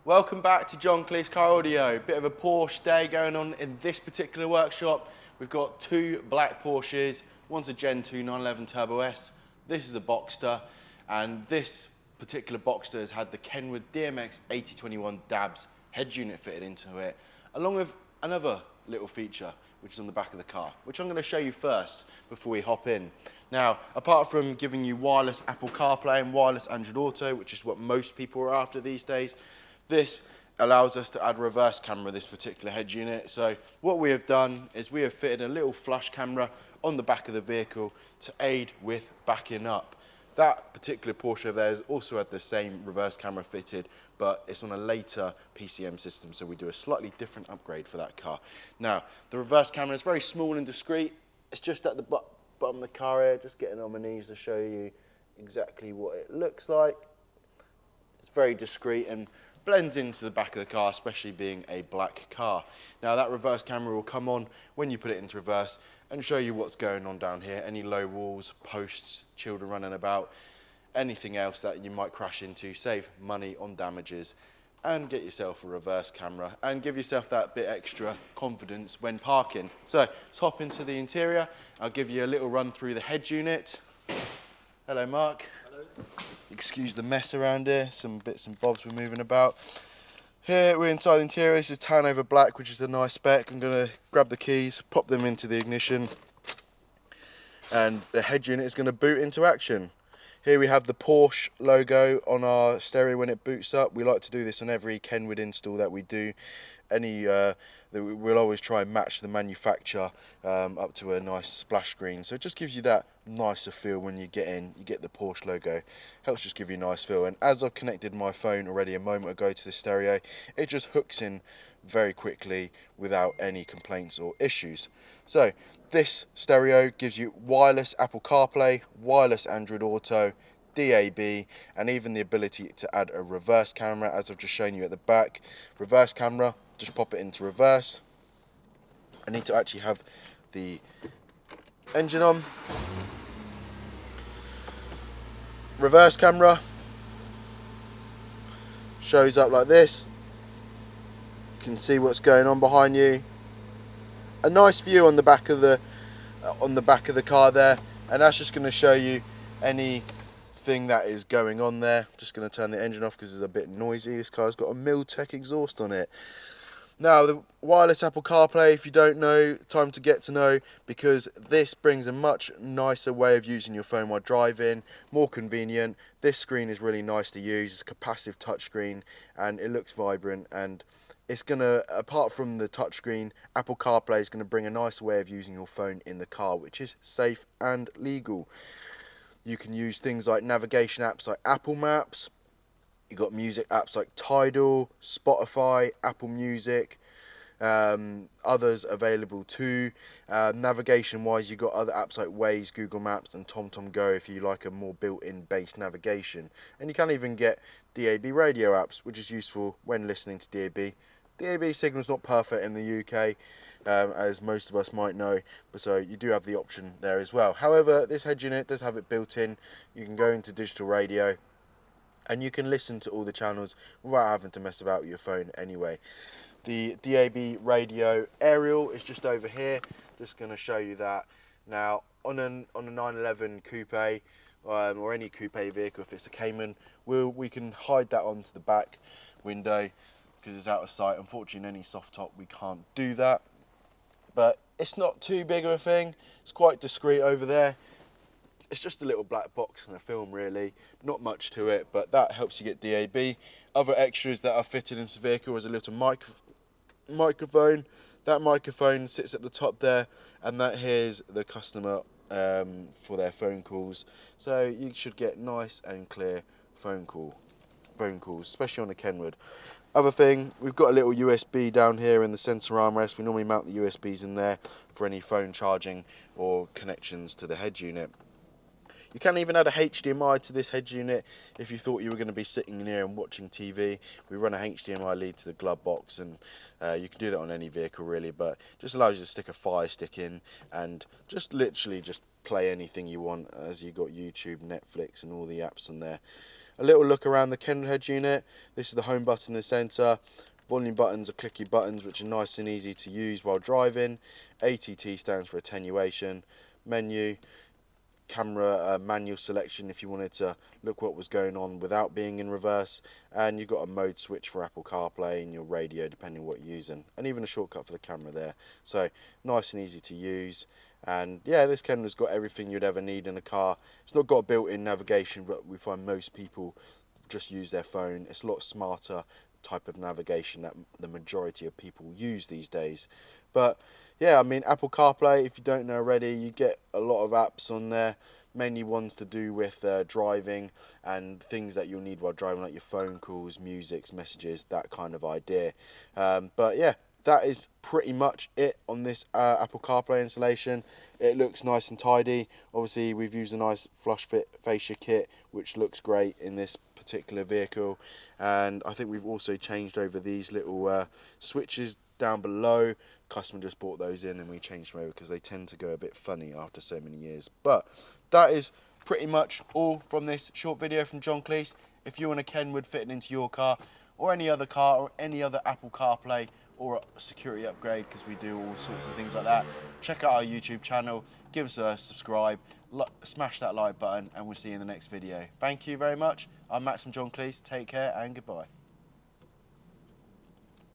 Welcome back to John Kleis Car Audio. Bit of a Porsche day going on in this particular workshop. We've got two black Porsches. One's a Gen 2 911 Turbo S. This is a Boxster, and this particular Boxster has had the Kenwood DMX8021DABS head unit fitted into it, along with another little feature which is on the back of the car, which I'm going to show you first before we hop in. Now, apart from giving you wireless Apple CarPlay and wireless Android Auto, which is what most people are after these days, this allows us to add reverse camera this particular head unit. So what we have done is we have fitted a little flush camera on the back of the vehicle to aid with backing up. That particular Porsche of theirs also had the same reverse camera fitted, but it's on a later PCM system, so we do a slightly different upgrade for that car. Now, the reverse camera is very small and discreet. It's just at the bottom of the car here, just getting on my knees to show you exactly what it looks like. It's very discreet and blends into the back of the car, especially being a black car. Now that reverse camera will come on when you put it into reverse and show you what's going on down here, any low walls, posts, children running about, anything else that you might crash into, save money on damages and get yourself a reverse camera and give yourself that bit extra confidence when parking. So let's hop into the interior. I'll give you a little run through the head unit. Hello Mark. Hello. Excuse the mess around here, some bits and bobs we're moving about. Here we're inside the interior. This is tan over black, which is a nice spec. I'm going to grab the keys, pop them into the ignition, and the head unit is going to boot into action. Here we have the Porsche logo on our stereo when it boots up. We like to do this on every Kenwood install that we do. We'll always try and match the manufacturer up to a nice splash screen. So it just gives you that nicer feel when you get in. You get the Porsche logo. Helps just give you a nice feel. And as I've connected my phone already a moment ago to the stereo, it just hooks in very quickly without any complaints or issues. So this stereo gives you wireless Apple CarPlay, wireless Android Auto, DAB, and even the ability to add a reverse camera, as I've just shown you at the back. Reverse camera, just pop it into reverse. I need to actually have the engine on. Reverse camera shows up like this. You can see what's going on behind you. A nice view on the back of the car there, and that's just going to show you anything that is going on there. Just going to turn the engine off because it's a bit noisy. This car's got a Miltech exhaust on it. Now the wireless Apple CarPlay, if you don't know, time to get to know, because this brings a much nicer way of using your phone while driving, more convenient. This screen is really nice to use. It's a capacitive touchscreen and it looks vibrant, and it's going to, apart from the touchscreen, Apple CarPlay is going to bring a nice way of using your phone in the car, which is safe and legal. You can use things like navigation apps like Apple Maps. You've got music apps like Tidal, Spotify, Apple Music, others available too. Navigation wise, you've got other apps like Waze, Google Maps and TomTom Go if you like a more built-in based navigation. And you can even get DAB radio apps, which is useful when listening to DAB. DAB signal's not perfect in the UK, as most of us might know, but so you do have the option there as well. However, this head unit does have it built in. You can go into digital radio and you can listen to all the channels without having to mess about with your phone anyway. The DAB radio aerial is just over here. Just going to show you that. Now, on a 911 coupe or any coupe vehicle, if it's a Cayman, we can hide that onto the back window because it's out of sight. Unfortunately, in any soft top, we can't do that. But it's not too big of a thing. It's quite discreet over there. It's just a little black box and a film really, not much to it, but that helps you get DAB. Other extras that are fitted into the vehicle is a little microphone. That microphone sits at the top there, and that hears the customer for their phone calls. So you should get nice and clear phone calls, especially on a Kenwood. Other thing, we've got a little USB down here in the centre armrest. We normally mount the USBs in there for any phone charging or connections to the head unit. You can even add a HDMI to this head unit if you thought you were going to be sitting in here and watching TV. We run a HDMI lead to the glove box, and you can do that on any vehicle really, but it just allows you to stick a Fire Stick in and just literally just play anything you want, as you've got YouTube, Netflix and all the apps on there. A little look around the Kenwood head unit. This is the home button in the centre. Volume buttons are clicky buttons which are nice and easy to use while driving. ATT stands for attenuation. Menu, camera manual selection if you wanted to look what was going on without being in reverse, and you've got a mode switch for Apple CarPlay and your radio depending on what you're using, and even a shortcut for the camera there. So nice and easy to use. And yeah, this Kenwood's got everything you'd ever need in a car. It's not got a built-in navigation, but we find most people just use their phone. It's a lot smarter type of navigation that the majority of people use these days. But yeah, I mean, Apple CarPlay, if you don't know already, you get a lot of apps on there, mainly ones to do with driving and things that you'll need while driving, like your phone calls, music, messages, that kind of idea. But yeah, that is pretty much it on this Apple CarPlay installation. It looks nice and tidy. Obviously, we've used a nice flush fit fascia kit, which looks great in this particular vehicle. And I think we've also changed over these little switches down below. Customer just bought those in and we changed them over because they tend to go a bit funny after so many years. But that is pretty much all from this short video from John Kleis. If you want a Kenwood fitted into your car, or any other car, or any other Apple CarPlay, or a security upgrade, because we do all sorts of things like that, check out our YouTube channel, give us a subscribe, smash that like button, and we'll see you in the next video. Thank you very much. I'm Max from John Kleis. Take care and goodbye.